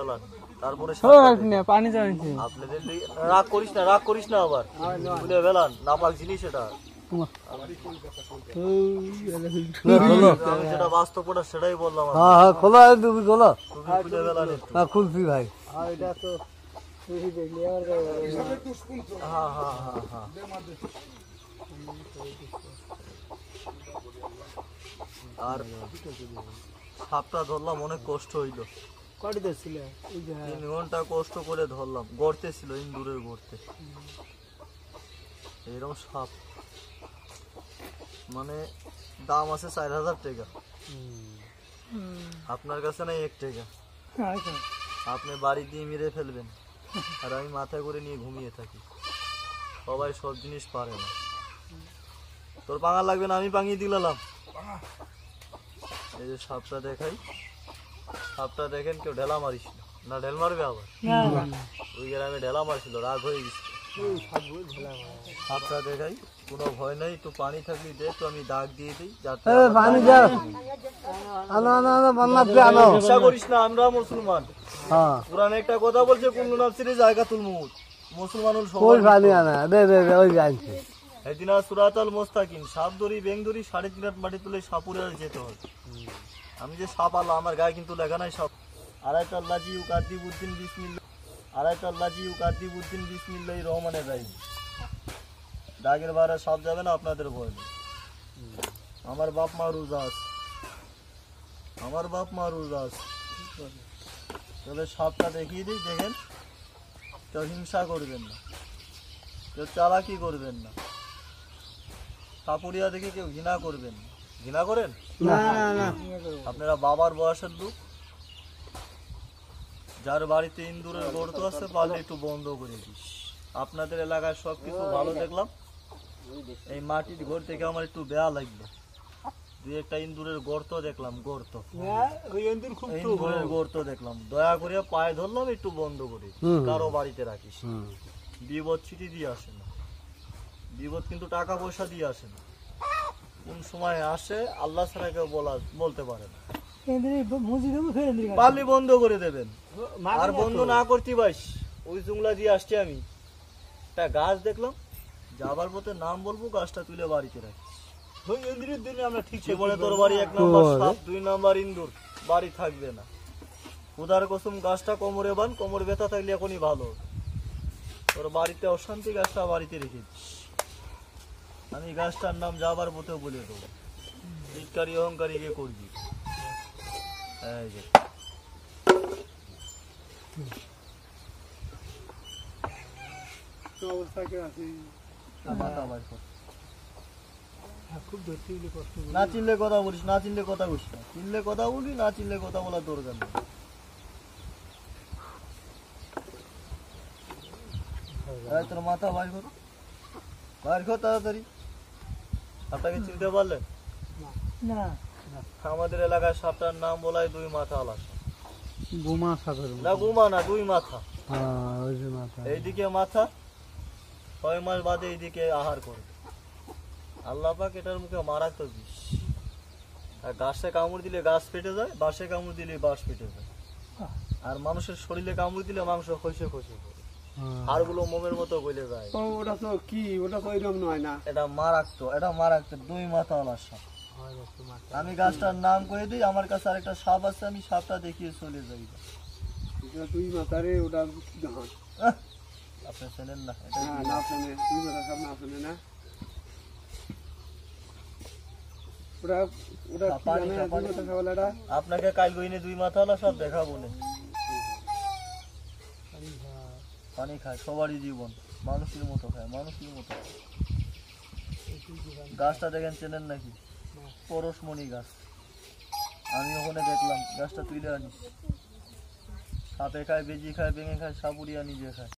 ফেলান, তারপরে পানি জমেছে। আপনাদের রাগ করিস না আবার খুলে ফেলান, নাপাক জিনিস এটা। আমি যেটা বাস্তব ওটা সেটাই বললাম। খোলা তুমি খোলা, তুমি খুলে ফেলান একটু। খুলছি ভাই। আর সাপটা ধরলাম, অনেক কষ্ট হইলো। 3 ঘন্টা কষ্ট করে ধরলাম, গর্তে ছিল, ইন্দুরের গর্তে। এরকম সাপ মানে দাম আছে 4000 টাকা, আপনার কাছে নাই 1 টাকা। আপনি বাড়ি দিয়ে মেরে ফেলবেন, আর আমি মাথায় করে নিয়ে ঘুমিয়ে থাকি। সবাই সব জিনিস পারে না। তোর পাঙা লাগবে না, আমি পাঙিয়ে দিলাম। এই যে সাপটা দেখাই, সাপটা দেখেন, কেউ ঢেলা মারিস না, ঢেল মারবে আবার। ওই গ্রামে ঢেলা মারছিল, রাগ হয়ে গেছে। সাপটা দেখাই, কোনো ভয় নাই। একটু পানি থাকলে দে, তো আমি দাগ দিয়ে দিই। পানি দাও, হিংসা করিস না, আমরা মুসলমান। কোরআন একটা কথা বলছে, কুল্লু নাফসির জায়গাতুল মউত। মুসলমান এদিন সূরাতুল মুস্তাকিম, সাপ ধরি ব্যাং ধরি 3.5 হাত মাটি তুলে সাপুরে যেতে হবে। আমি যে সাপ আল্লাহ, আমার গায়ে কিন্তু লেখা নাই সাপ। আরাইতাল্লাজি ইউকাদিবুদ্দিন বিসমিল্লাহ, আরাইতাল্লাজি ইউকাদিবুদ্দিন বিসমিল্লাহির রহমানির রহিম। দাগের বারে সাপ যাবে না, আপনাদের ভয় নেই। আমার বাপ মা রোজা আছে, আমার বাপ মা রোজা আছে। তবে সাপটা দেখিয়ে দিই, দেখেন। কেউ হিংসা করবেন না, কেউ চালাকি করবেন না, সাপুরিয়া দেখে কেউ ঘৃণা করবেন না। ঘৃণা করেন? আপনারা বাবার বয়সের লোক, যার বাড়িতে ইন্দুরের গর্ত আছে, পারলে একটু বন্ধ করে দিস। আপনাদের এলাকায় সবকিছু ভালো দেখলাম, এই মাটির ঘর থেকে আমার একটু বেয়া লাগবে। 2-1টা ইন্দুরের গর্ত দেখলাম, ইন্দুরের গর্ত দেখলাম। দয়া করে পায়ে ধরলাম, একটু বন্ধ করে কারো বাড়িতে রাখিস। বিপদ চিঠি দিয়ে আসে না, বিপদ কিন্তু টাকা পয়সা দিয়ে আসে না। কোন সময় আসে আল্লাহ ছাড়া কেউ বলতে পারে না। পারলে বন্ধ করে দেবেন। আর বন্ধ না করতে পারিস, ওই জুংলা দিয়ে আসছি আমি। একটা গাছ দেখলাম, যাবার পথে নাম বলবো, গাছটা তুলে বাড়িতে রাখিস। আমরা ঠিক বলে তোর বাড়ি 1 নম্বর সাপ, 2 নম্বর ইন্দুর, বাড়ি থাকবে না। খোদার কসম, গাছটা কোমরে বান, কোমর ব্যথা থাকলে এখনই ভালো। তোর বাড়িতে অশান্তি, গাছটা বাড়িতে রেখে দিস। আমি গাছটার নাম যাবার পথেও বলে দেবো। ইটকারি অহংকারী কে করবি। এই যে না চিনলে কথা বলিস, না চিনলে কথা বলিস না। চিনলে কথা বলি, না চিনলে কথা বলার দরকার নেই। তোর মাথা বাইর কর, বাইর কর তাড়াতাড়ি। সাপটাকে চিনতে পারলেন? আমাদের এলাকায় সাপটার নাম বলাই 2 মাথা আলা সাপ। না গুমা না, 2 মাথা। এইদিকে মাথা, 6 মাস বাদে এইদিকে আহার করবে। আল্লাহ পাক এটার মুখে মারাত্মক বিষ। আর গাছে কামড় দিলে গাছ ফেটে যায়, বাঁশে কামড় দিলে বাঁশ ফেটে যায়। আর মানুষের শরীরে কামড় দিলে মাংস খসে খসে পড়ে, হাড়গুলো মোমের মতো গলে যায়। ওটা তো কি, ওটা তো এরকম নয় না। এটা মারাত্মক, এটা মারাত্মক 2 মাথা আলা সাপ। আমি গাছটার নাম করে দিই, আমার কাছে আরেকটা সাপ আছে, আমি সাপটা দেখিয়ে চলে যাই। 2 মাথারে ওটা আপনি চেনেন না? আপনাকে কাল গইনে 2 মাথা আলা সাপ দেখাবো না। পানি খায়, সবারই জীবন, মানুষের মতো খায়, মানুষের মতো। গাছটা দেখেন, চেনেন নাকি? পরশমণি গাছ। আমি ওখানে দেখলাম, গাছটা তুলে আনিস। সাপে খায়, বেজি খায়, ভেঙে খায়, সাপুরিয়া নিজে খায়।